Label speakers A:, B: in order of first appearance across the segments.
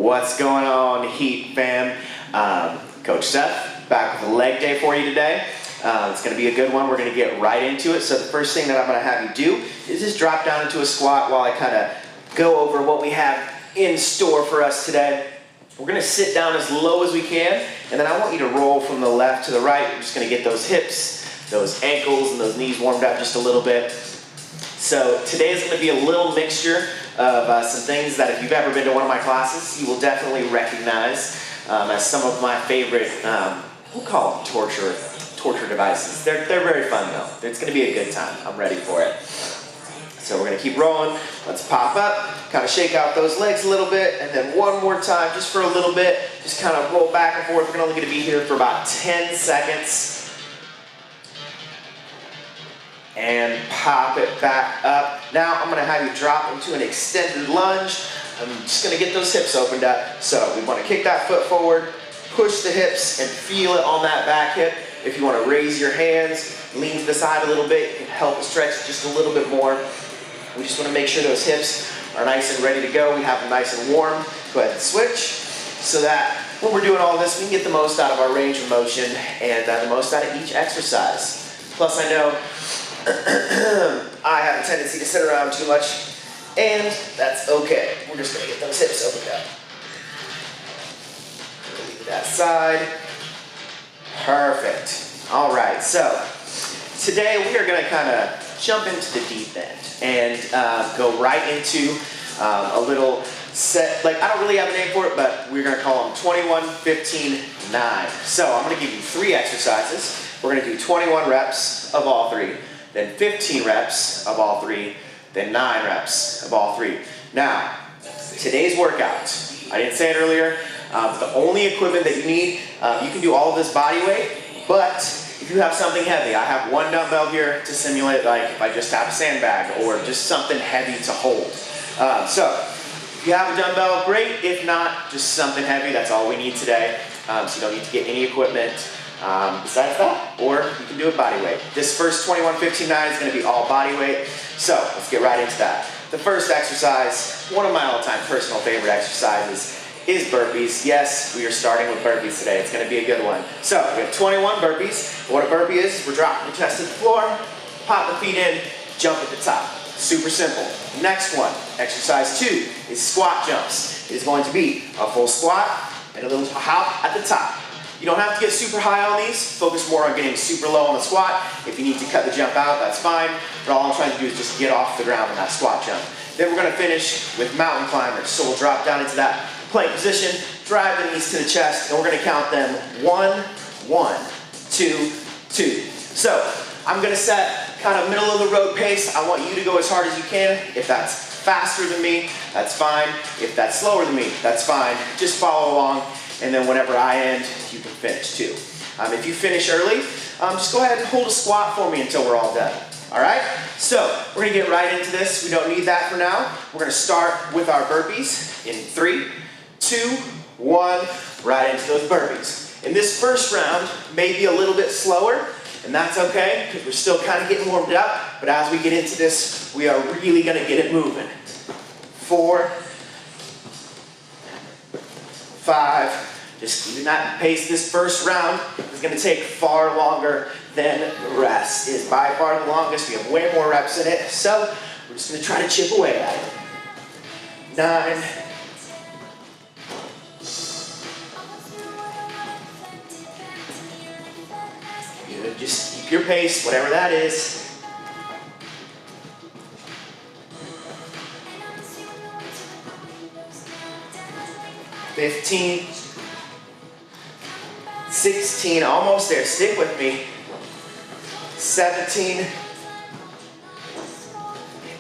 A: What's going on, Heat fam? Coach Seth, back with a leg day for you today. It's going to be a good one. We're going to get right into it. So the first thing that I'm going to have you do is just drop down into a squat while I kind of go over what we have in store for us today. We're going to sit down as low as we can, and then I want you to roll from the left to the right. We're just going to get those hips, those ankles, and those knees warmed up just a little bit. So today is going to be a little mixture of some things that if you've ever been to one of my classes, you will definitely recognize as some of my favorite, we'll call them torture devices. They're very fun though. It's going to be a good time. I'm ready for it. So we're going to keep rolling. Let's pop up, kind of shake out those legs a little bit, and then one more time just for a little bit. Just kind of roll back and forth. We're only going to be here for about 10 seconds. And pop it back up. Now I'm going to have you drop into an extended lunge. I'm just going to get those hips opened up. So we want to kick that foot forward, push the hips, and feel it on that back hip. If you want to raise your hands, lean to the side a little bit, you can help it stretch just a little bit more. We just want to make sure those hips are nice and ready to go. We have them nice and warm. Go ahead and switch so that when we're doing all this, we can get the most out of our range of motion and the most out of each exercise. Plus I know I have a tendency to sit around too much, and that's okay. We're just going to get those hips opened up. Leave that side. Perfect. All right, so today we are going to kind of jump into the deep end and go right into a little set. Like, I don't really have a name for it, but we're going to call them 21, 15, 9. So I'm going to give you 3 exercises. We're going to do 21 reps of all 3. Then 15 reps of all 3, then 9 reps of all 3. Now, today's workout, I didn't say it earlier, the only equipment that you need, you can do all of this body weight, but if you have something heavy, I have one dumbbell here to simulate like if I just have a sandbag or just something heavy to hold. So, if you have a dumbbell, great. If not, just something heavy, that's all we need today. So you don't need to get any equipment. Besides that, or you can do it body weight. This first 21, 15, 9 is going to be all body weight. So let's get right into that. The first exercise, one of my all-time personal favorite exercises, is burpees. Yes, we are starting with burpees today. It's going to be a good one. So we have 21 burpees. What a burpee is, we're dropping the chest to the floor, pop the feet in, jump at the top. Super simple. Next one, exercise 2, is squat jumps. It is going to be a full squat and a little hop at the top. You don't have to get super high on these. Focus more on getting super low on the squat. If you need to cut the jump out, that's fine. But all I'm trying to do is just get off the ground on that squat jump. Then we're going to finish with mountain climbers. So we'll drop down into that plank position, drive the knees to the chest, and we're going to count them 1, 1, 2, 2. So I'm going to set kind of middle of the road pace. I want you to go as hard as you can. If that's faster than me, that's fine. If that's slower than me, that's fine. Just follow along. And then whenever I end, you can finish too. If you finish early, just go ahead and hold a squat for me until we're all done. All right? So we're going to get right into this. We don't need that for now. We're going to start with our burpees in 3, 2, 1, right into those burpees. And this first round may be a little bit slower, and that's okay because we're still kind of getting warmed up. But as we get into this, we are really going to get it moving. 4, 5, just keeping that pace. This first round is going to take far longer than the rest. It is by far the longest. We have way more reps in it. So we're just going to try to chip away at it. 9. Good. Just keep your pace, whatever that is. 15, 16, almost there, stick with me. 17,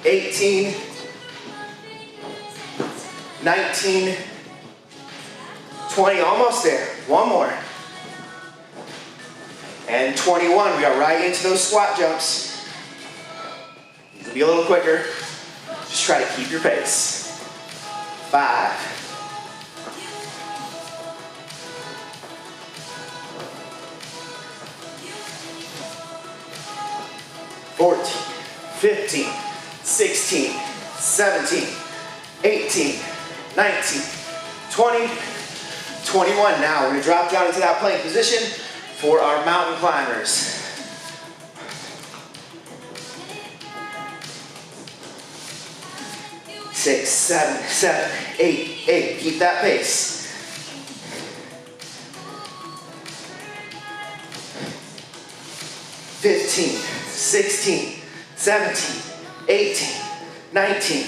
A: 18, 19, 20, almost there, one more. And 21, we are right into those squat jumps. It'll be a little quicker. Just try to keep your pace. 5, 14, 15, 16, 17, 18, 19, 20, 21. Now we're gonna drop down into that plank position for our mountain climbers. Six, seven, eight. Keep that pace. 15, 16, 17, 18, 19,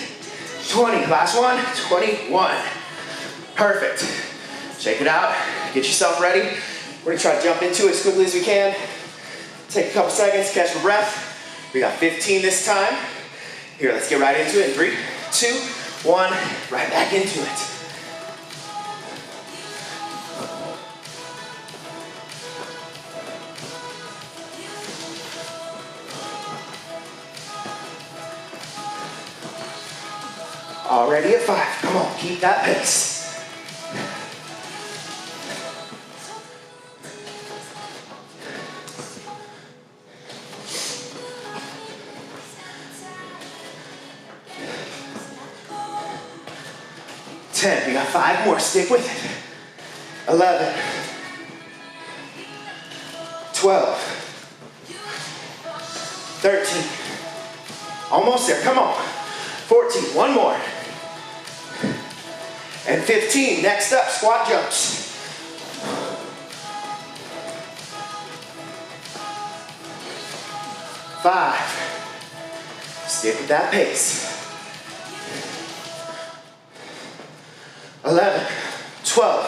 A: 20. Last one, 21. Perfect. Shake it out. Get yourself ready. We're gonna try to jump into it as quickly as we can. Take a couple seconds, catch your breath. We got 15 this time. Here, let's get right into it in 3, 2, 1. Right back into it. Already at 5. Come on, keep that pace. We got 5 more, stick with it. 11, 12, 13, almost there, come on. 14, one more. And 15, next up, squat jumps. 5, stick with that pace. 11, 12,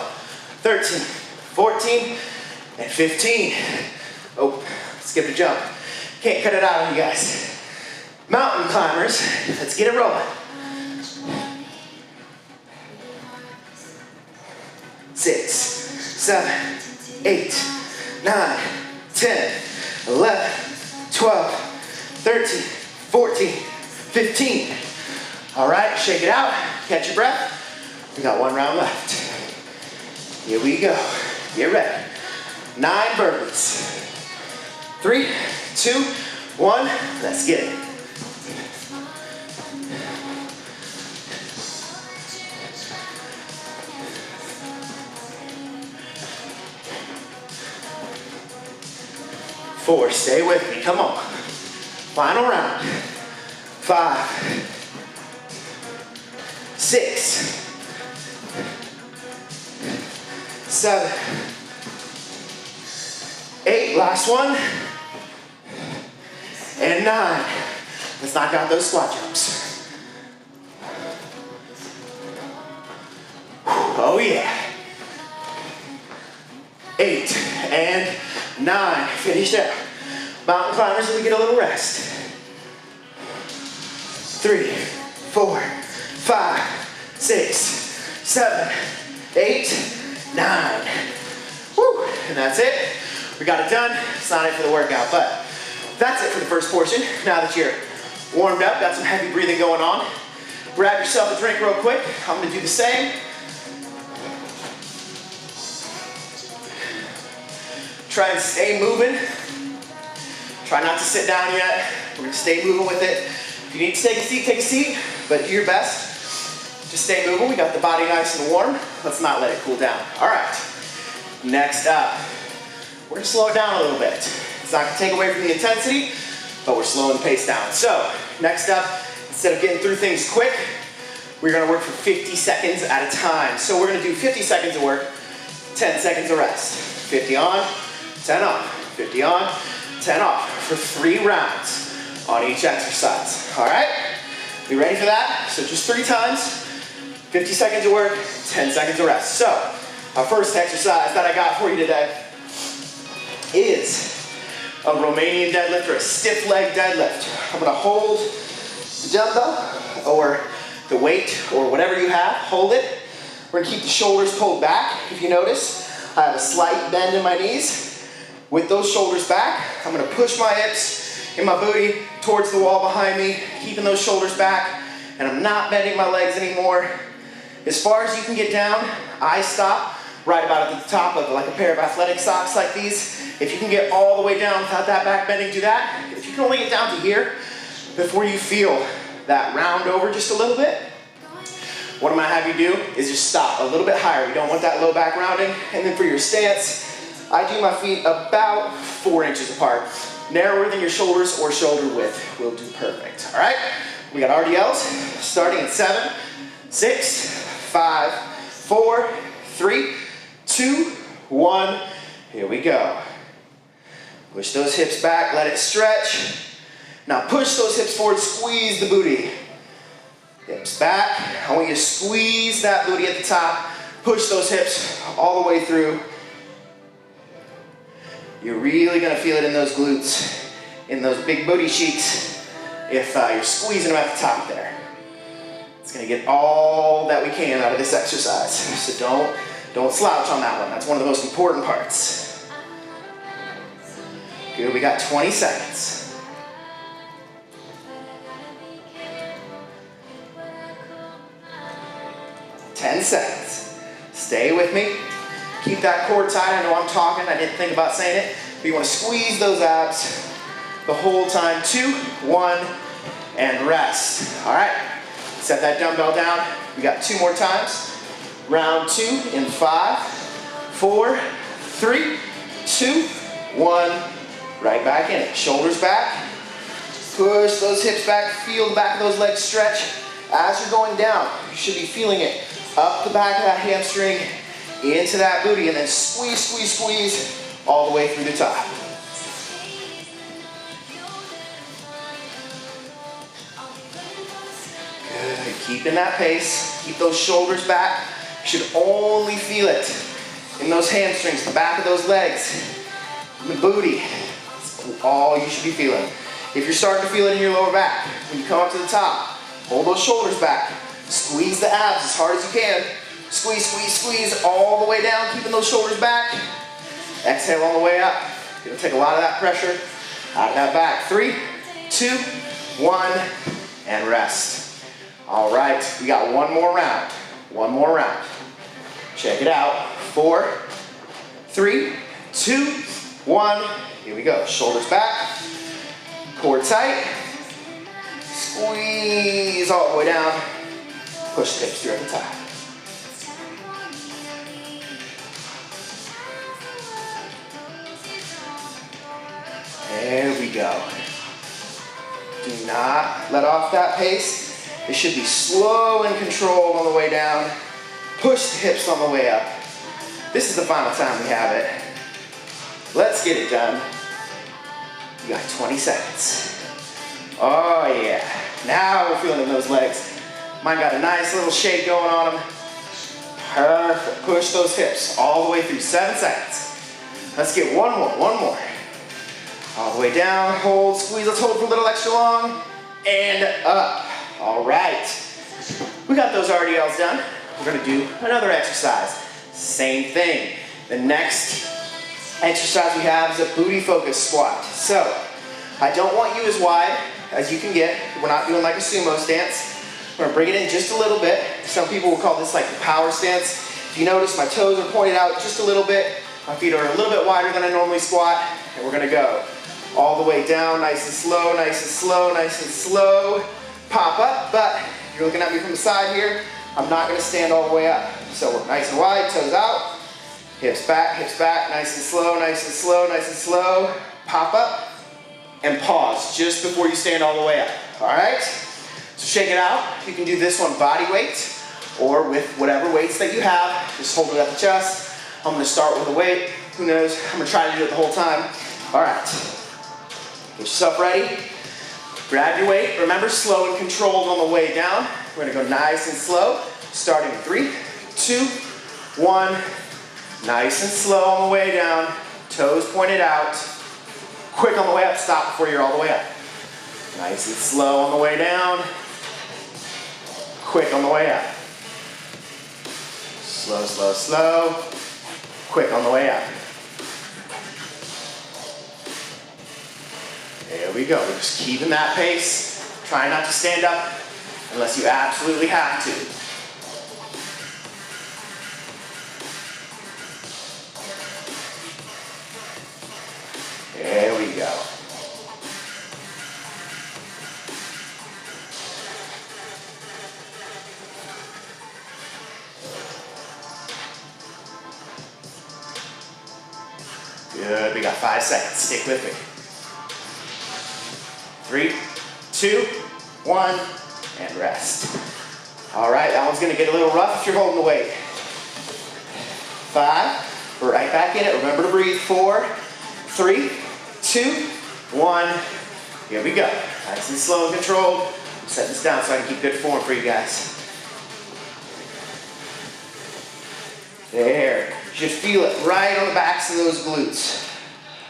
A: 13, 14, and 15. Oh, skipped a jump. Can't cut it out on you guys. Mountain climbers, let's get it rolling. 6, 7, 8, 9, 10, 11, 12, 13, 14, 15. All right, shake it out, catch your breath. We got 1 round left. Here we go. Get ready. 9 burpees. 3, 2, 1. Let's get it. Four, stay with me, come on. Final round. 5, 6, 7, 8, last one, and 9. Let's knock out those squat jumps. Oh yeah. 8 and 9, finish there. Mountain climbers, we get a little rest. 3, 4, 5, 6, 7, 8, 9. Woo, and that's it. We got it done. It's not it for the workout, but that's it for the first portion. Now that you're warmed up, got some heavy breathing going on, grab yourself a drink real quick. I'm gonna do the same. Try and stay moving. Try not to sit down yet. We're gonna stay moving with it. If you need to take a seat, but do your best. Just stay moving. We got the body nice and warm. Let's not let it cool down. All right, next up, we're gonna slow it down a little bit. It's not gonna take away from the intensity, but we're slowing the pace down. So, next up, instead of getting through things quick, we're gonna work for 50 seconds at a time. So we're gonna do 50 seconds of work, 10 seconds of rest. 50 on, 10 off, 50 on, 10 off for 3 rounds on each exercise. All right, you ready for that? So just 3 times, 50 seconds of work, 10 seconds of rest. So our first exercise that I got for you today is a Romanian deadlift or a stiff leg deadlift. I'm gonna hold the dumbbell or the weight or whatever you have, hold it. We're gonna keep the shoulders pulled back. If you notice, I have a slight bend in my knees. With those shoulders back, I'm gonna push my hips and my booty towards the wall behind me, keeping those shoulders back, and I'm not bending my legs anymore. As far as you can get down, I stop right about at the top of like a pair of athletic socks like these. If you can get all the way down without that back bending, do that. If you can only get down to here before you feel that round over just a little bit, what I'm gonna have you do is just stop a little bit higher. We don't want that low back rounding. And then for your stance, I do my feet about 4 inches apart. Narrower than your shoulders or shoulder width will do perfect. All right, we got RDLs starting in 7, 6, 5, 4, 3, 2, 1. Here we go. Push those hips back, let it stretch. Now push those hips forward, squeeze the booty. Hips back. I want you to squeeze that booty at the top. Push those hips all the way through. You're really gonna feel it in those glutes, in those big booty cheeks, if you're squeezing them at the top there. It's gonna get all that we can out of this exercise. So don't slouch on that one. That's one of the most important parts. Good, we got 20 seconds. 10 seconds. Stay with me. Keep that core tight. I know I'm talking. I didn't think about saying it. But you want to squeeze those abs the whole time. 2, 1, and rest. All right. Set that dumbbell down. We got 2 more times. Round 2 in 5, 4, 3, 2, 1. Right back in it. Shoulders back. Push those hips back. Feel the back of those legs stretch. As you're going down, you should be feeling it up the back of that hamstring, into that booty, and then squeeze, squeeze, squeeze all the way through the top. Good. Keeping that pace. Keep those shoulders back. You should only feel it in those hamstrings, the back of those legs, the booty. That's all you should be feeling. If you're starting to feel it in your lower back, when you come up to the top, hold those shoulders back. Squeeze the abs as hard as you can. Squeeze, squeeze, squeeze all the way down, keeping those shoulders back. Exhale on the way up. It'll take a lot of that pressure out of that back. 3, 2, 1, and rest. All right, we got one more round. One more round. Check it out. 4, 3, 2, 1. Here we go. Shoulders back. Core tight. Squeeze all the way down. Push the hips through at the top. There we go. Do not let off that pace. It should be slow and controlled on the way down. Push the hips on the way up. This is the final time we have it. Let's get it done. You got 20 seconds. Oh yeah. Now we're feeling in those legs. Mine got a nice little shake going on them. Perfect. Push those hips all the way through. 7 seconds. Let's get one more. All the way down, hold, squeeze. Let's hold for a little extra long. And up. All right. We got those RDLs done. We're gonna do another exercise. Same thing. The next exercise we have is a booty focused squat. So, I don't want you as wide as you can get. We're not doing like a sumo stance. We're gonna bring it in just a little bit. Some people will call this like the power stance. If you notice, my toes are pointed out just a little bit. My feet are a little bit wider than I normally squat. And we're gonna go all the way down, nice and slow, nice and slow, nice and slow. Pop up, but if you're looking at me from the side here, I'm not gonna stand all the way up. So we're nice and wide, toes out, hips back, nice and slow, nice and slow, nice and slow. Pop up and pause just before you stand all the way up, all right? So shake it out. You can do this one body weight or with whatever weights that you have. Just hold it at the chest. I'm gonna start with a weight. Who knows? I'm gonna try to do it the whole time. All right. Get yourself ready. Grab your weight. Remember, slow and controlled on the way down. We're gonna go nice and slow. Starting in 3, 2, 1. Nice and slow on the way down. Toes pointed out. Quick on the way up. Stop before you're all the way up. Nice and slow on the way down. Quick on the way up. Slow, slow, slow. Quick on the way up. There we go. We're just keeping that pace. Try not to stand up unless you absolutely have to. There we go. Good, we got 5 seconds. Stick with me. 3, 2, 1, and rest. All right, that one's gonna get a little rough if you're holding the weight. 5, right back in it. Remember to breathe. 4, 3, 2, 1. Here we go. Nice and slow and controlled. Set this down so I can keep good form for you guys. There. You should feel it right on the backs of those glutes.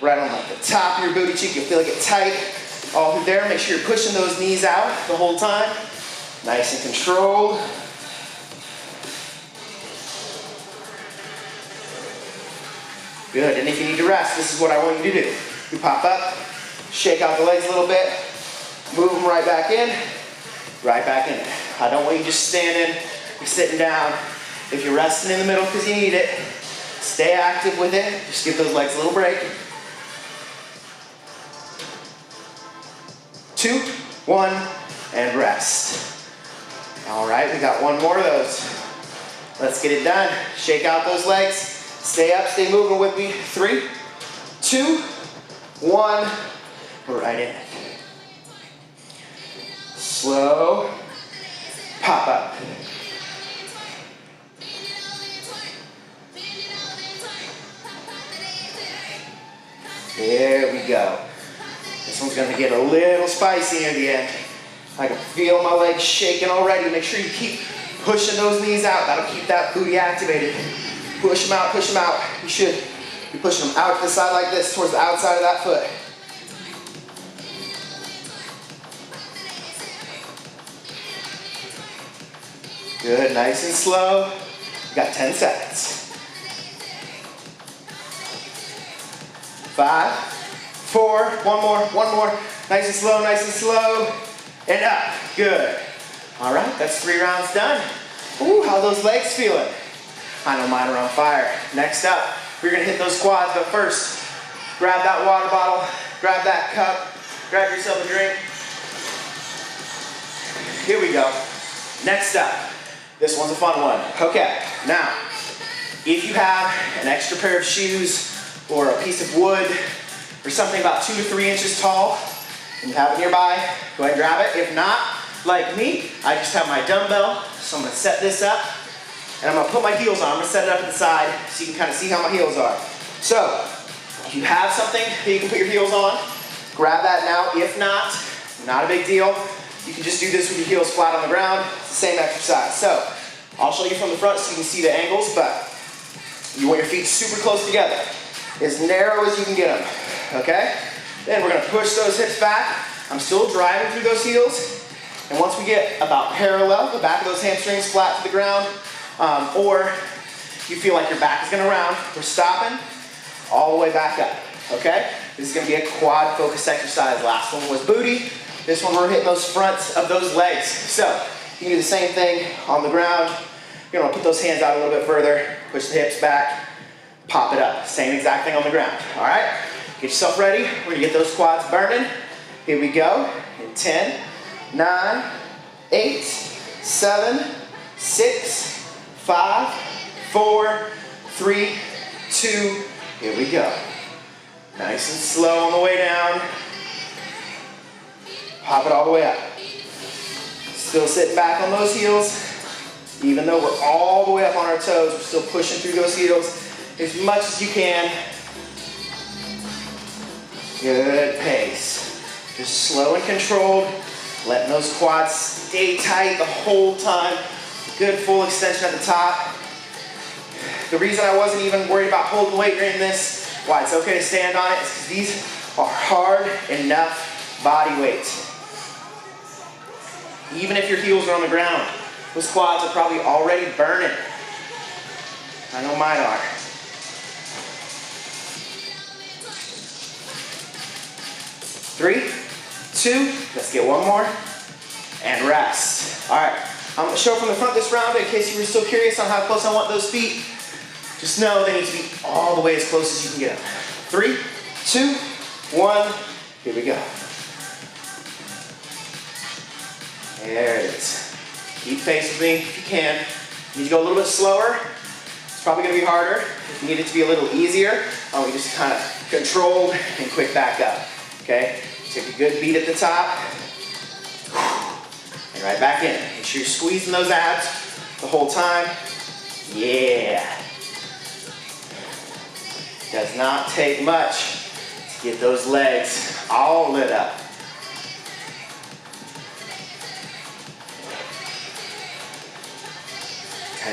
A: Right on like the top of your booty cheek. You'll feel it get tight all through there. Make sure you're pushing those knees out the whole time. Nice and controlled. Good. And if you need to rest, this is what I want you to do. You pop up, shake out the legs a little bit, move them right back in there. I don't want you just standing, you're sitting down. If you're resting in the middle because you need it, stay active with it. Just give those legs a little break. 2, 1, and rest. All right, we got one more of those. Let's get it done. Shake out those legs. Stay up, stay moving with me. 3, 2, 1. We're right in it. Slow. Pop up. There we go. This one's going to get a little spicy near the end. I can feel my legs shaking already. Make sure you keep pushing those knees out. That'll keep that booty activated. Push them out, push them out. You should be pushing them out to the side like this, towards the outside of that foot. Good, nice and slow. You got 10 seconds. 5, 4, one more. Nice and slow, and up. Good. All right, that's 3 rounds done. Ooh, how are those legs feeling? I know mine are on fire. Next up, we're gonna hit those quads, but first, grab that water bottle, grab that cup, grab yourself a drink. Here we go. Next up, this one's a fun one. Okay, now, if you have an extra pair of shoes or a piece of wood or something about 2 to 3 inches tall, and you have it nearby, go ahead and grab it. If not, like me, I just have my dumbbell, so I'm gonna set this up, and I'm gonna put my heels on. I'm gonna set it up at the side so you can kind of see how my heels are. So, if you have something that you can put your heels on, grab that now. If not a big deal. You can just do this with your heels flat on the ground. It's the same exercise. So, I'll show you from the front so you can see the angles, but you want your feet super close together. As narrow as you can get them, okay? Then we're gonna push those hips back. I'm still driving through those heels. And once we get about parallel, the back of those hamstrings flat to the ground, or you feel like your back is gonna round, we're stopping all the way back up, okay? This is gonna be a quad focus exercise. Last one was booty. This one we're hitting those fronts of those legs. So you can do the same thing on the ground. You're gonna put those hands out a little bit further, push the hips back, pop it up. Same exact thing on the ground, all right? Get yourself ready. We're gonna get those quads burning. Here we go. In 10, 9, 8, 7, 6, 5, 4, 3, 2, here we go. Nice and slow on the way down. Pop it all the way up. Still sitting back on those heels. Even though we're all the way up on our toes, we're still pushing through those heels as much as you can. Good pace. Just slow and controlled. Letting those quads stay tight the whole time. Good full extension at the top. The reason I wasn't even worried about holding weight during this, why it's okay to stand on it, is because these are hard enough body weight. Even if your heels are on the ground, those quads are probably already burning. I know mine are. Three, 2, let's get one more, and rest. All right, I'm gonna show from the front this round, but in case you were still curious on how close I want those feet, just know they need to be all the way as close as you can get them. 3, 2, 1, here we go. There it is. Keep pace with me if you can. You need to go a little bit slower. It's probably gonna be harder. If you need it to be a little easier, I want you just kind of controlled, and quick back up. Okay? Take a good beat at the top. And right back in. Make sure you're squeezing those abs the whole time. Yeah. Does not take much to get those legs all lit up.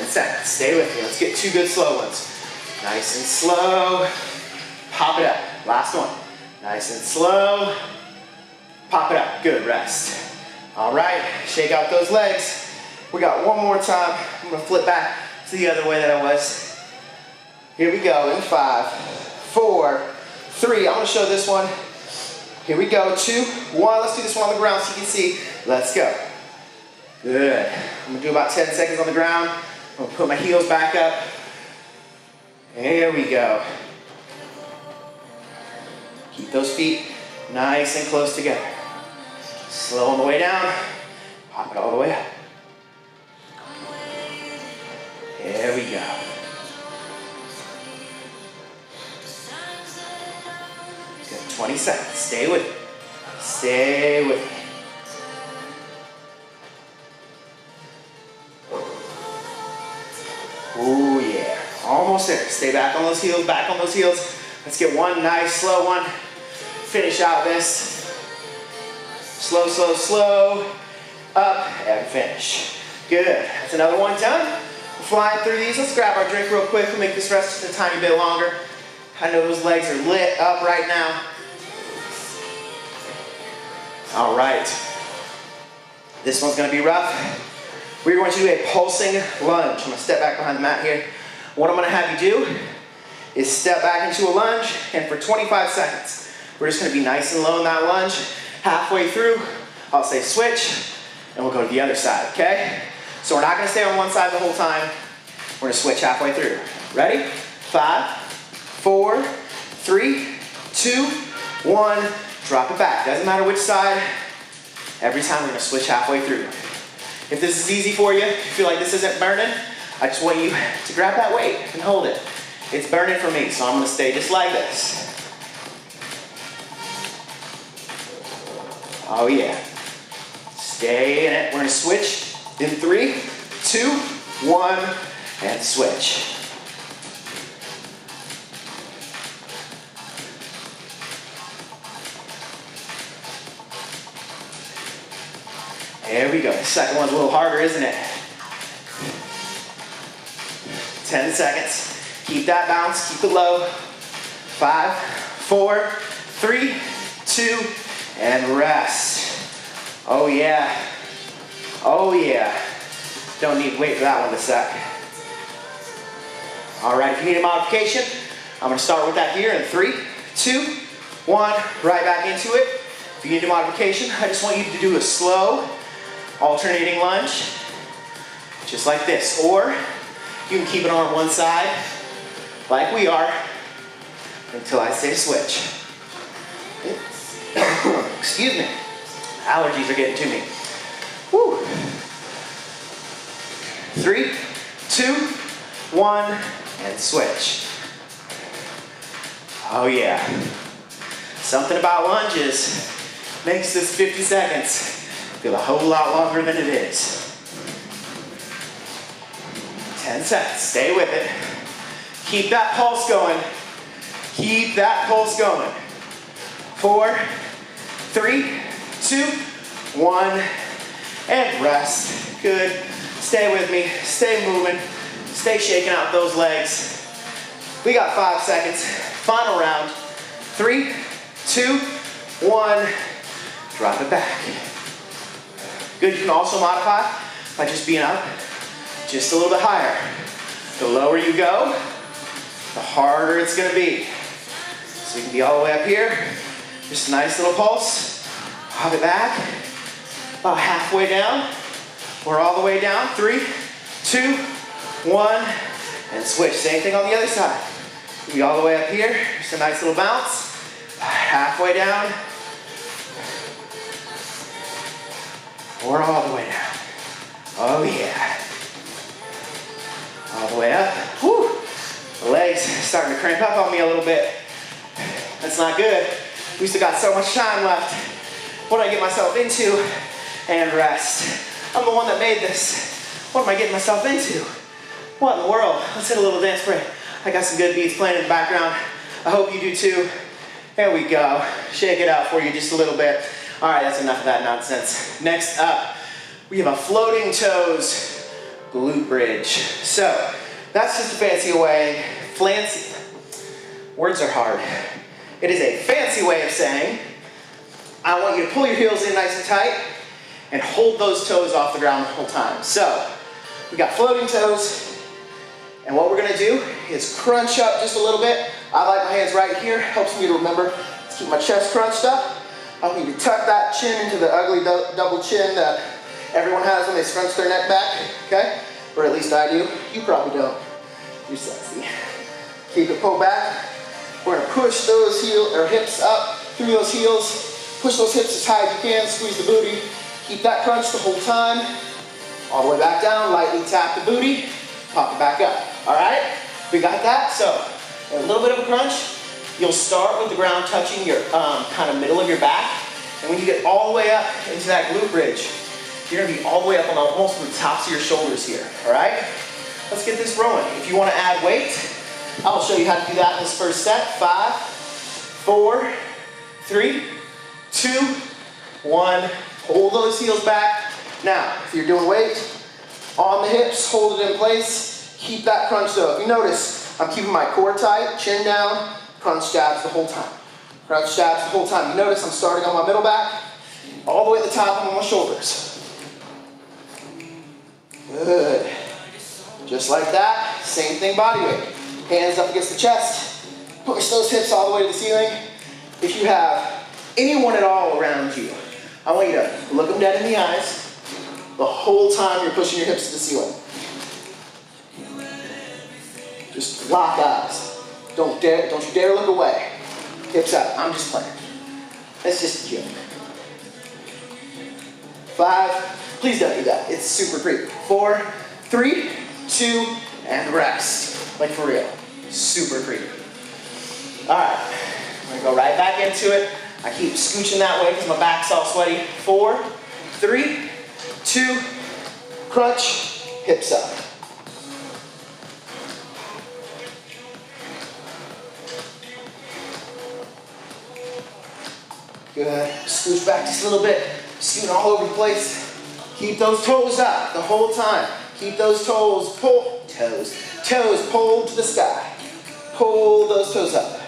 A: Seconds. Stay with me. Let's get 2 good slow ones. Nice and slow. Pop it up. Last one. Nice and slow. Pop it up. Good. Rest. All right. Shake out those legs. We got one more time. I'm going to flip back to the other way that I was. Here we go. In 5, 4, 3. I'm going to show this one. Here we go. 2, 1. Let's do this one on the ground so you can see. Let's go. Good. I'm going to do about 10 seconds on the ground. I'm going to put my heels back up. There we go. Keep those feet nice and close together. Slow on the way down. Pop it all the way up. There we go. Good. 20 seconds. Stay with me. Stay with me. Oh yeah, almost there. Stay back on those heels, back on those heels. Let's get one nice slow one. Finish out this. Slow, slow, slow. Up and finish. Good, that's another one done. We're flying through these. Let's grab our drink real quick. We'll make this rest just a tiny bit longer. I know those legs are lit up right now. All right. This one's gonna be rough. We're going to do a pulsing lunge. I'm going to step back behind the mat here. What I'm going to have you do is step back into a lunge, and for 25 seconds, we're just going to be nice and low in that lunge. Halfway through, I'll say switch, and we'll go to the other side, okay? So we're not going to stay on one side the whole time. We're going to switch halfway through. Ready? 5, 4, 3, 2, 1. Drop it back. Doesn't matter which side. Every time we're going to switch halfway through. If this is easy for you, if you feel like this isn't burning, I just want you to grab that weight and hold it. It's burning for me, so I'm going to stay just like this. Oh yeah. Stay in it. We're going to switch in 3, 2, 1, and switch. There we go. The second one's a little harder, isn't it? 10 seconds. Keep that bounce. Keep it low. 5, 4, 3, 2, and rest. Oh yeah. Oh yeah. Don't need to wait for that one to set. All right, if you need a modification, I'm going to start with that here in 3, 2, 1. Right back into it. If you need a modification, I just want you to do a slow alternating lunge, just like this. Or you can keep it on one side, like we are, until I say switch. Excuse me. Allergies are getting to me. Woo. 3, 2, 1, and switch. Oh yeah. Something about lunges makes this 50 seconds feel a whole lot longer than it is. 10 seconds, stay with it. Keep that pulse going. Keep that pulse going. 4, 3, 2, 1, and rest. Good, stay with me, stay moving, stay shaking out those legs. We got 5 seconds, final round. 3, 2, 1, drop it back. Good, you can also modify by just being up just a little bit higher. The lower you go, the harder it's gonna be. So you can be all the way up here, just a nice little pulse, pop it back, about halfway down, or all the way down. 3, 2, 1, and switch. Same thing on the other side. You'll be all the way up here, just a nice little bounce, halfway down, or all the way down. Oh yeah. All the way up. Whew. The legs starting to cramp up on me a little bit. That's not good. We still got so much time left. What do I get myself into? And rest. I'm the one that made this. What am I getting myself into? What in the world? Let's hit a little dance break. I got some good beats playing in the background. I hope you do too. There we go. Shake it out for you just a little bit. All right, that's enough of that nonsense. Next up, we have a floating toes glute bridge. So that's just a fancy way, words are hard. It is a fancy way of saying, I want you to pull your heels in nice and tight and hold those toes off the ground the whole time. So we got floating toes. And what we're gonna do is crunch up just a little bit. I like my hands right here. Helps me to remember to keep my chest crunched up. I want you to tuck that chin into the ugly double chin that everyone has when they scrunch their neck back, okay? Or at least I do. You probably don't. You're sexy. Keep it pulled back. We're gonna push those hips up through those heels. Push those hips as high as you can. Squeeze the booty. Keep that crunch the whole time. All the way back down. Lightly tap the booty. Pop it back up. All right, we got that. So a little bit of a crunch. You'll start with the ground touching your kind of middle of your back, and when you get all the way up into that glute bridge, you're gonna be all the way up on almost the tops of your shoulders here. All right, let's get this rolling. If you want to add weight, I'll show you how to do that in this first set. 5, 4, 3, 2, 1. Pull those heels back. Now, if you're doing weight on the hips, hold it in place. Keep that crunch though. If you notice, I'm keeping my core tight, chin down, crunch jabs the whole time. Crunch jabs the whole time. You notice I'm starting on my middle back, all the way at the top, I'm on my shoulders. Good. Just like that, same thing body weight. Hands up against the chest, push those hips all the way to the ceiling. If you have anyone at all around you, I want you to look them dead in the eyes the whole time you're pushing your hips to the ceiling. Just lock eyes. Don't you dare look away. Hips up. I'm just playing. That's just a joke. 5. Please don't do that. It's super creepy. 4, 3, 2, and rest. Like for real. Super creepy. All right. I'm gonna go right back into it. I keep scooching that way because my back's all sweaty. 4, 3, 2, crunch, hips up. Good. Scooch back just a little bit. Scooting all over the place. Keep those toes up the whole time. Keep those toes pulled to the sky. Pull those toes up.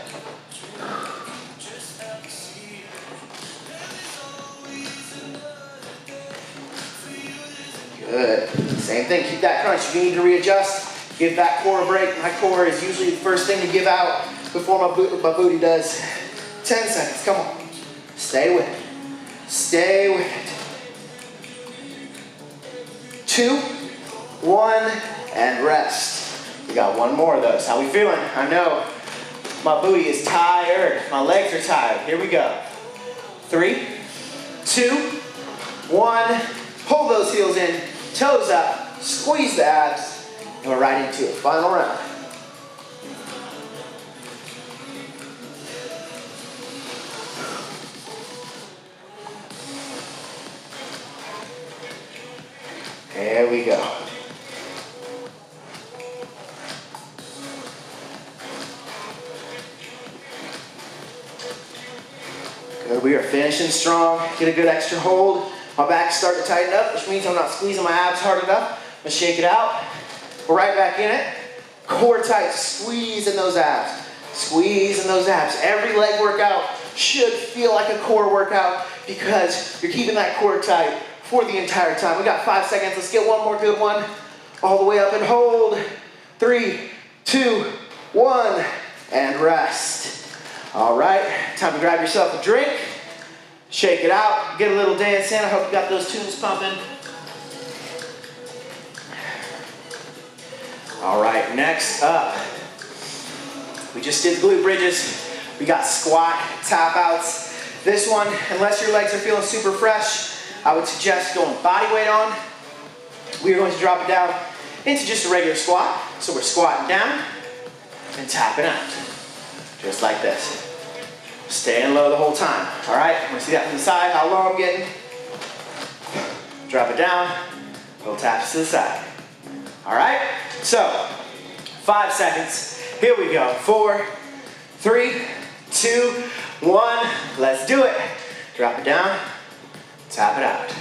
A: Good. Same thing. Keep that crunch. If you need to readjust, give that core a break. My core is usually the first thing to give out before my booty does. 10 seconds. Come on. Stay with it. Stay with it. 2, 1, and rest. We got one more of those. How we feeling? I know my booty is tired. My legs are tired. Here we go. 3, 2, 1. Pull those heels in. Toes up. Squeeze the abs. And we're right into it. Final round. There we go. Good, we are finishing strong. Get a good extra hold. My back's starting to tighten up, which means I'm not squeezing my abs hard enough. I'm gonna shake it out. We're right back in it. Core tight, squeezing those abs. Squeezing those abs. Every leg workout should feel like a core workout because you're keeping that core tight for the entire time. We got 5 seconds. Let's get one more good one. All the way up and hold. 3, 2, 1, and rest. All right, time to grab yourself a drink. Shake it out. Get a little dance in. I hope you got those tunes pumping. All right, next up, we just did glute bridges. We got squat tap outs. This one, unless your legs are feeling super fresh, I would suggest going body weight on. We are going to drop it down into just a regular squat. So we're squatting down and tapping out, just like this. Staying low the whole time. All right, I'm gonna see that from the side, how low I'm getting. Drop it down, little taps to the side. All right, so 5 seconds. Here we go. 4, 3, 2, 1. Let's do it. Drop it down, tap it out.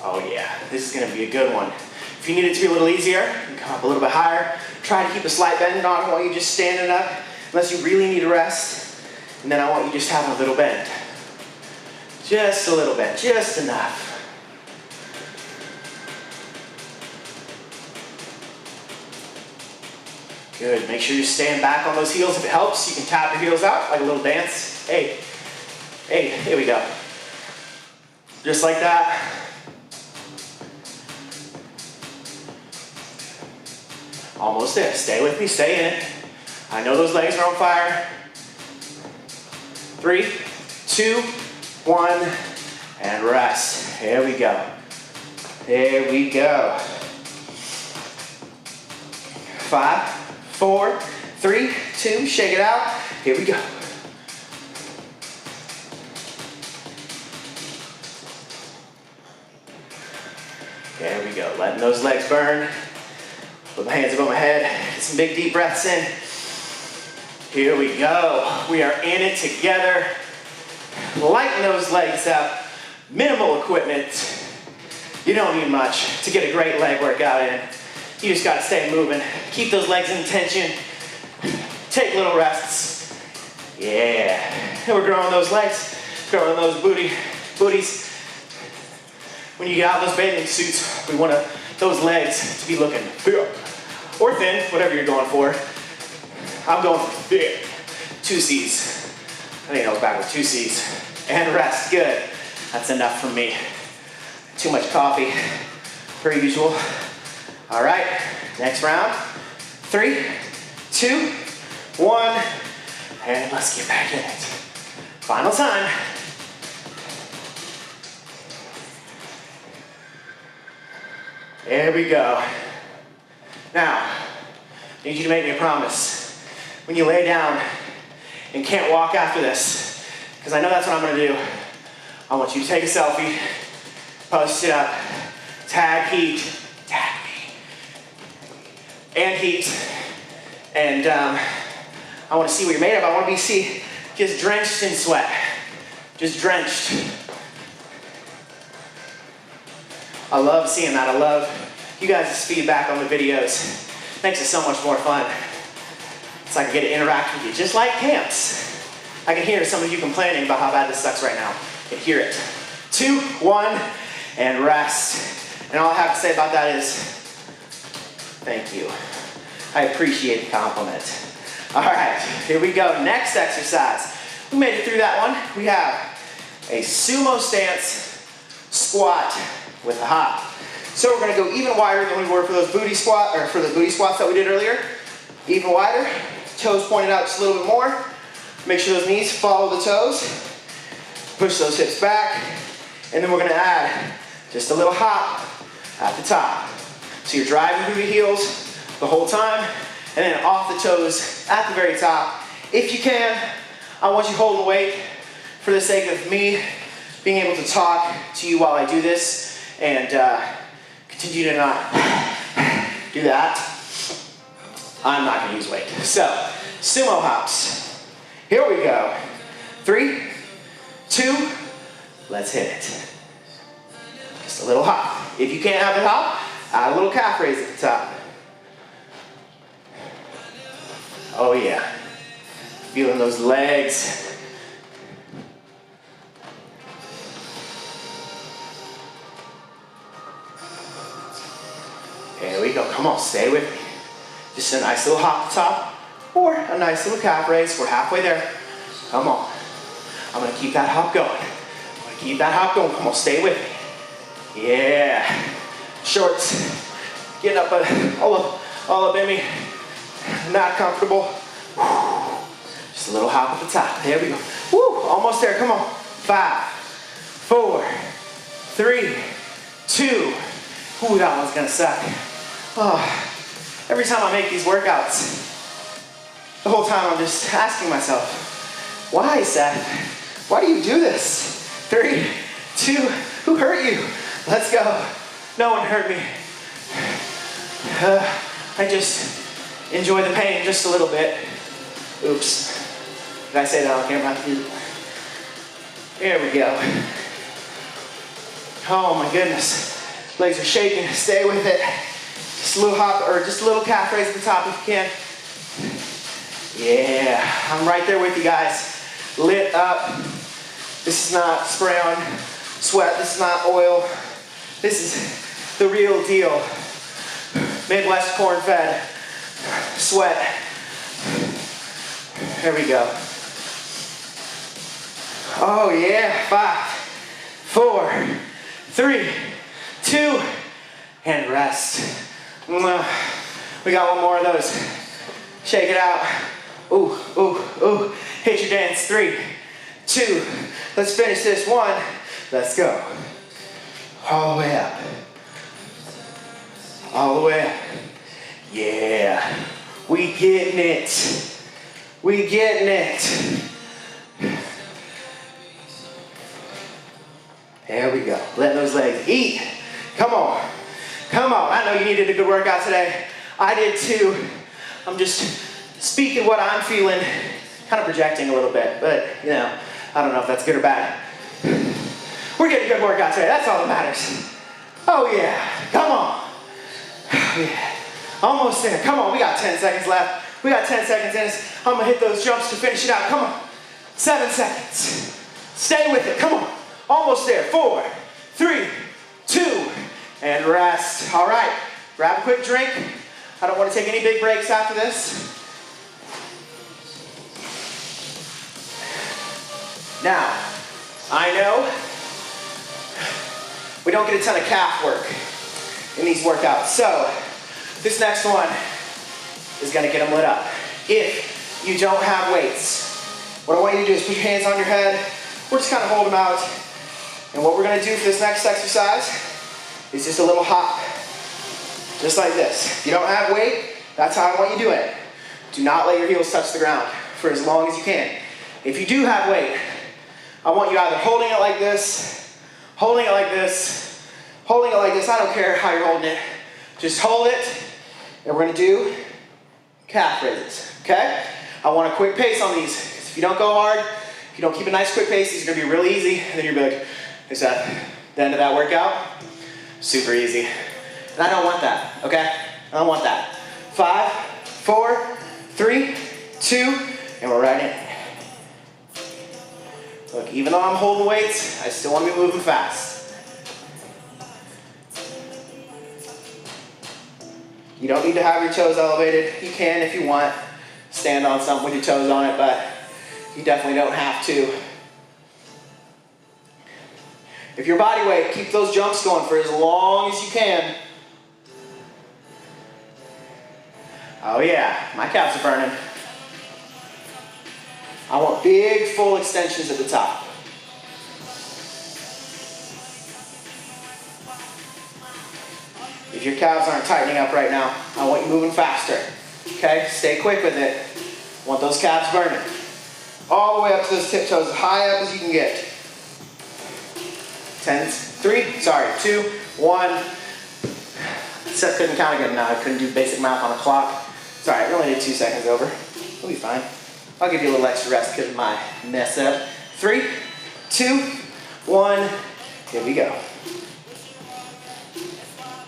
A: Oh yeah, this is gonna be a good one. If you need it to be a little easier, you can come up a little bit higher. Try to keep a slight bend on while you're just standing up, unless you really need a rest. And then I want you just having a little bend. Just a little bend, just enough. Good, make sure you're staying back on those heels. If it helps, you can tap your heels out like a little dance. Hey, here we go. Just like that. Almost there, stay with me, stay in it. I know those legs are on fire. 3, 2, 1, and rest. Here we go. There we go. 5, 4, 3, 2, shake it out. Here we go. There we go, letting those legs burn. Put my hands above my head, get some big deep breaths in. Here we go. We are in it together. Lighten those legs up. Minimal equipment. You don't need much to get a great leg workout in. You just gotta stay moving. Keep those legs in tension. Take little rests. Yeah. And we're growing those legs, growing those booties. When you get out of those bathing suits, we want those legs to be looking thick or thin, whatever you're going for. I'm going for thick. 2 C's. I think I was back with 2 C's. And rest, good. That's enough for me. Too much coffee, per usual. All right, next round. 3, 2, 1, and let's get back in it. Final time. There we go. Now, I need you to make me a promise. When you lay down and can't walk after this, because I know that's what I'm gonna do, I want you to take a selfie, post it up, tag heat, tag me, and heat, and I want to see what you're made of. I want to be just drenched in sweat, just drenched. I love seeing that. I love you guys' feedback on the videos. Makes it so much more fun. It's like I get to interact with you, just like camps. I can hear some of you complaining about how bad this sucks right now. I can hear it. 2, 1, and rest. And all I have to say about that is, thank you. I appreciate the compliment. All right, here we go. Next exercise. We made it through that one. We have a sumo stance squat with a hop. So we're gonna go even wider than we were for those booty squats that we did earlier. Even wider, toes pointed out just a little bit more. Make sure those knees follow the toes. Push those hips back. And then we're gonna add just a little hop at the top. So you're driving through the heels the whole time, and then off the toes at the very top. If you can, I want you holding the weight for the sake of me being able to talk to you while I do this, and continue to not do that. I'm not gonna use weight. So, sumo hops. Here we go. 3, 2, let's hit it. Just a little hop. If you can't have it hop, add a little calf raise at the top. Oh yeah. Feeling those legs. There we go. Come on, stay with me. Just a nice little hop at the top, or a nice little calf raise. We're halfway there. Come on. I'm gonna keep that hop going. I'm gonna keep that hop going. Come on, stay with me. Yeah. Shorts. Getting up all up in me. Not comfortable. Just a little hop at the top. There we go. Woo, almost there. Come on. 5, 4, 3, 2. Ooh, that one's gonna suck. Oh, every time I make these workouts, the whole time I'm just asking myself, why, Seth? Why do you do this? 3, 2, who hurt you? Let's go. No one hurt me. I just enjoy the pain just a little bit. Oops. Did I say that on camera? There we go. Oh my goodness. Legs are shaking. Stay with it. Just a little hop, or just a little calf raise at the top if you can. Yeah, I'm right there with you guys. Lit up. This is not spray on sweat. This is not oil. This is the real deal. Midwest corn-fed sweat. There we go. Oh yeah, 5, 4, 3, 2, and rest. We got one more of those. Shake it out. Ooh, ooh, ooh. Hit your dance. 3, 2. Let's finish this. 1. Let's go. All the way up. All the way up. Yeah. We getting it. We getting it. There we go. Let those legs eat. Come on. Come on. I know you needed a good workout today. I did too. I'm just speaking what I'm feeling. Kind of projecting a little bit, but you know, I don't know if that's good or bad. We're getting a good workout today. That's all that matters. Oh yeah. Come on. Yeah. Almost there. Come on. We got 10 seconds left. We got 10 seconds in us. I'm going to hit those jumps to finish it out. Come on. 7 seconds. Stay with it. Come on. Almost there. 4, 3, 2, and rest. All right. Grab a quick drink. I don't want to take any big breaks after this. Now, I know we don't get a ton of calf work in these workouts, so this next one is going to get them lit up. If you don't have weights, what I want you to do is put your hands on your head. We're just kind of hold them out. And what we're going to do for this next exercise is just a little hop. Just like this. If you don't have weight, that's how I want you to do it. Do not let your heels touch the ground for as long as you can. If you do have weight, I want you either holding it like this, holding it like this, holding it like this. I don't care how you're holding it. Just hold it, and we're going to do calf raises, okay? I want a quick pace on these. If you don't go hard, if you don't keep a nice quick pace, these are going to be really easy. And then you're going to be like, is that the end of that workout? Super easy. And I don't want that, okay? I don't want that. 5, 4, 3, 2, and we're right in. Look, even though I'm holding weights, I still want to be moving fast. You don't need to have your toes elevated. You can if you want. Stand on something with your toes on it, but you definitely don't have to. If your body weight, keep those jumps going for as long as you can. Oh yeah, my calves are burning. I want big, full extensions at the top. If your calves aren't tightening up right now, I want you moving faster. Okay, stay quick with it. I want those calves burning. All the way up to those tiptoes, as high up as you can get. 2, 1. Seth couldn't count again now. I couldn't do basic math on a clock. Sorry, I only did 2 seconds over. We'll be fine. I'll give you a little extra rest because of my mess up. 3, 2, 1. Here we go.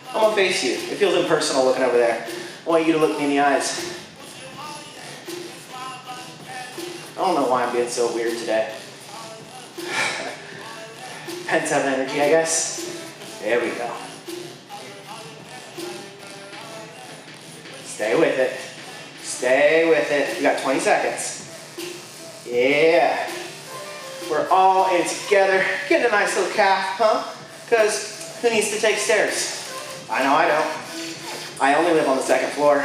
A: I'm gonna face you. It feels impersonal looking over there. I want you to look me in the eyes. I don't know why I'm being so weird today. Pent up energy, I guess. There we go. Stay with it. Stay with it. You got 20 seconds. Yeah. We're all in together. Getting a nice little calf, huh? Because who needs to take stairs? I know I don't. I only live on the 2nd floor.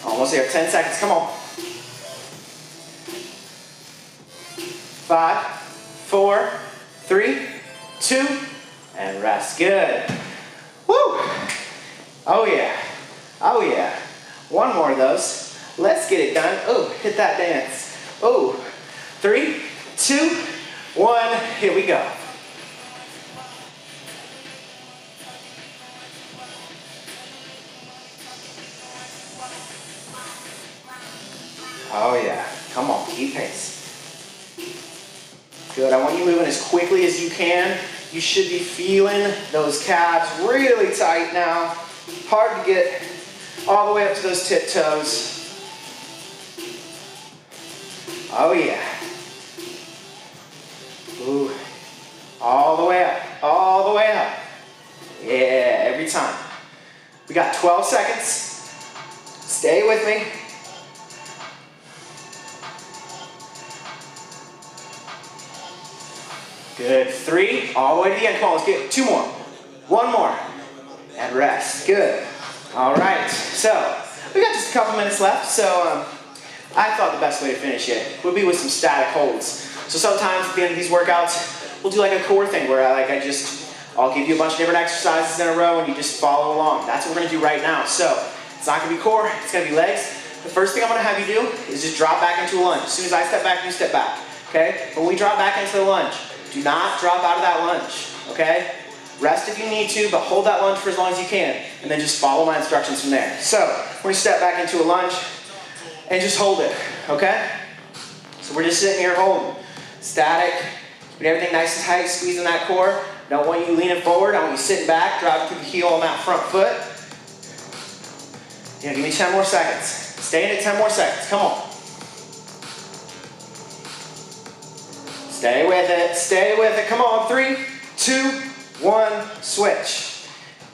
A: Almost there. 10 seconds. Come on. 5, 4, 3, 2, and rest. Good. Woo! Oh yeah. Oh yeah. One more of those. Let's get it done. Oh, hit that dance. Oh, 3, 2, 1, here we go. Oh yeah, come on, keep pace. Good, I want you moving as quickly as you can. You should be feeling those calves really tight now. Hard to get all the way up to those tip toes. Oh yeah. Ooh, all the way up, all the way up. Yeah, every time. We got 12 seconds. Stay with me. Good, 3, all the way to the end. Come on, let's get 2 more. 1 more, and rest. Good. All right, so we got just a couple minutes left, so I thought the best way to finish it would be with some static holds. So sometimes at the end of these workouts, we'll do like a core thing where I'll give you a bunch of different exercises in a row and you just follow along. That's what we're gonna do right now. So it's not gonna be core, it's gonna be legs. The first thing I'm gonna have you do is just drop back into a lunge. As soon as I step back, you step back, okay? When we drop back into the lunge, do not drop out of that lunge, okay? Rest if you need to, but hold that lunge for as long as you can, and then just follow my instructions from there. So, we're gonna step back into a lunge, and just hold it, okay? So we're just sitting here holding. Static, get everything nice and tight, squeezing that core. Don't want you leaning forward, I want you sitting back, driving through the heel on that front foot. Yeah, give me 10 more seconds. Stay in it 10 more seconds, come on. Stay with it, come on, 3, 2, 1, switch.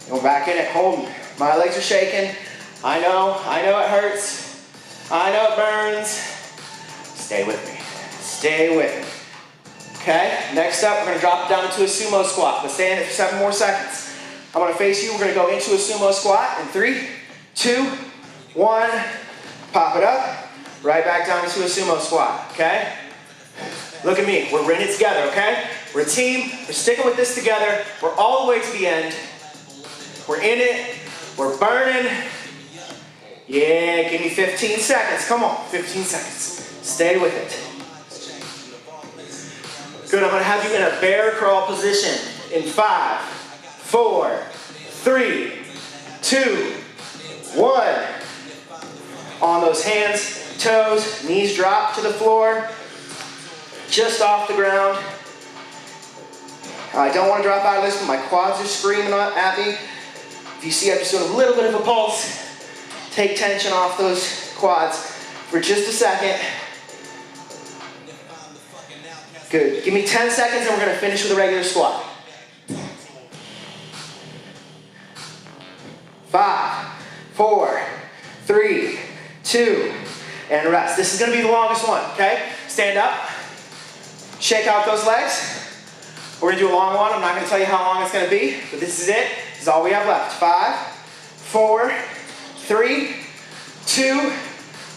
A: And we're back in it, holding. My legs are shaking. I know it hurts. I know it burns. Stay with me, stay with me. Okay, next up, we're gonna drop it down into a sumo squat. Let's stay in it for 7 more seconds. I'm gonna face you, we're gonna go into a sumo squat in 3, 2, 1, pop it up, right back down into a sumo squat, okay? Look at me, we're in it together, okay? We're a team, we're sticking with this together, we're all the way to the end. We're in it, we're burning. Yeah, give me 15 seconds, come on, 15 seconds. Stay with it. Good, I'm gonna have you in a bear crawl position in 5, 4, 3, 2, 1. On those hands, toes, knees drop to the floor. Just off the ground. I don't want to drop out of this, but my quads are screaming at me. If you see I'm just doing a little bit of a pulse, take tension off those quads for just a second. Good. Give me 10 seconds and we're going to finish with a regular squat. 5, 4, 3, 2, and rest. This is going to be the longest one, okay? Stand up. Shake out those legs. We're gonna do a long one. I'm not gonna tell you how long it's gonna be, but this is it. This is all we have left. 5, 4, 3, 2,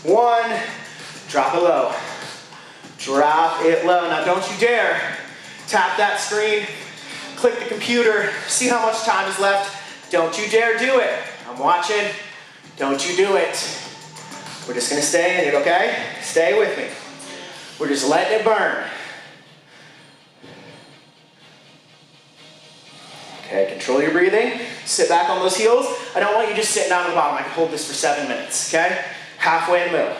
A: 1. Drop it low. Drop it low. Now don't you dare tap that screen, click the computer, see how much time is left. Don't you dare do it. I'm watching. Don't you do it. We're just gonna stay in it, okay? Stay with me. We're just letting it burn. Okay, control your breathing. Sit back on those heels. I don't want you just sitting down on the bottom. I can hold this for 7 minutes, okay? Halfway in the middle.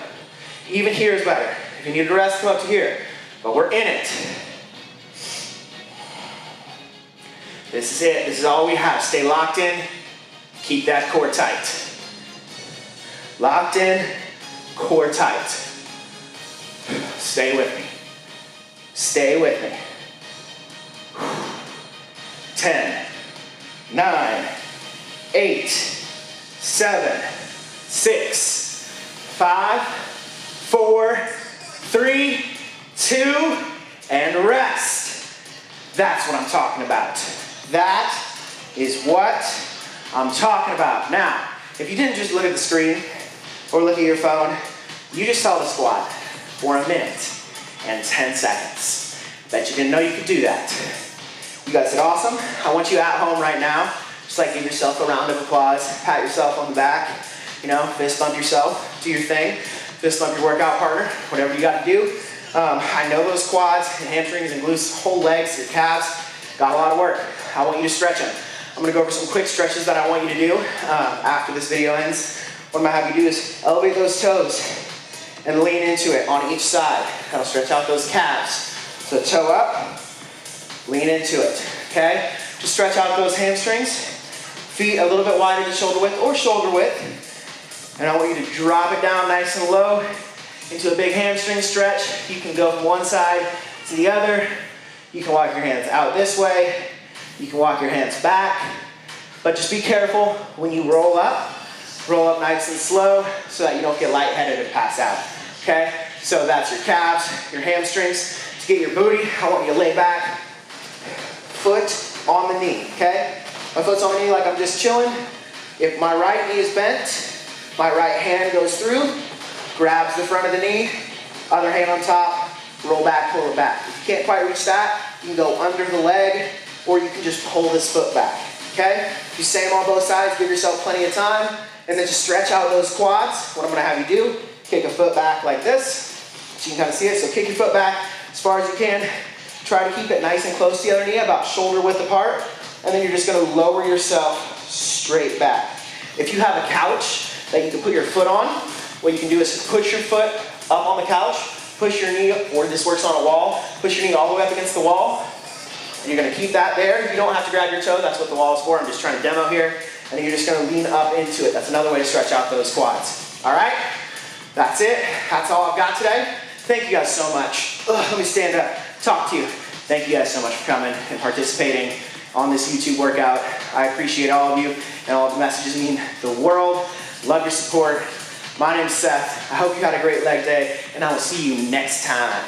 A: Even here is better. If you need to rest, come up to here. But we're in it. This is it. This is all we have. Stay locked in. Keep that core tight. Locked in, core tight. Stay with me. Stay with me. 10, 9, 8, 7, 6, 5, 4, 3, 2, and rest. That's what I'm talking about. That is what I'm talking about. Now, if you didn't just look at the screen or look at your phone, you just saw the squat for 1 minute and 10 seconds. Bet you didn't know you could do that. You guys did awesome. I want you at home right now, just like give yourself a round of applause, pat yourself on the back. You know, fist bump yourself, do your thing. Fist bump your workout partner, whatever you got to do. I know those quads and hamstrings and glutes, whole legs, your calves, got a lot of work. I want you to stretch them. I'm gonna go over some quick stretches that I want you to do after this video ends. What I'm gonna have you do is elevate those toes and lean into it on each side. That'll stretch out those calves. So toe up, lean into it, okay? Just stretch out those hamstrings. Feet a little bit wider than shoulder width or shoulder width. And I want you to drop it down nice and low into a big hamstring stretch. You can go from one side to the other. You can walk your hands out this way. You can walk your hands back. But just be careful when you roll up nice and slow so that you don't get lightheaded and pass out, okay? So that's your calves, your hamstrings. To get your booty, I want you to lay back, foot on the knee, okay? My foot's on the knee like I'm just chilling. If my right knee is bent, my right hand goes through, grabs the front of the knee, other hand on top, roll back, pull it back. If you can't quite reach that, you can go under the leg, or you can just pull this foot back, okay? Do same on both sides, give yourself plenty of time, and then just stretch out those quads. What I'm gonna have you do, kick a foot back like this, so you can kind of see it. So kick your foot back as far as you can. Try to keep it nice and close to the other knee, about shoulder width apart, and then you're just gonna lower yourself straight back. If you have a couch that you can put your foot on, what you can do is push your foot up on the couch, push your knee, or this works on a wall, push your knee all the way up against the wall, and you're gonna keep that there. You don't have to grab your toe, that's what the wall is for. I'm just trying to demo here. And then you're just gonna lean up into it. That's another way to stretch out those quads. All right? That's it. That's all I've got today. Thank you guys so much. Let me stand up, talk to you. Thank you guys so much for coming and participating on this YouTube workout. I appreciate all of you, and all of the messages mean the world. Love your support. My name's Seth. I hope you had a great leg day, and I will see you next time.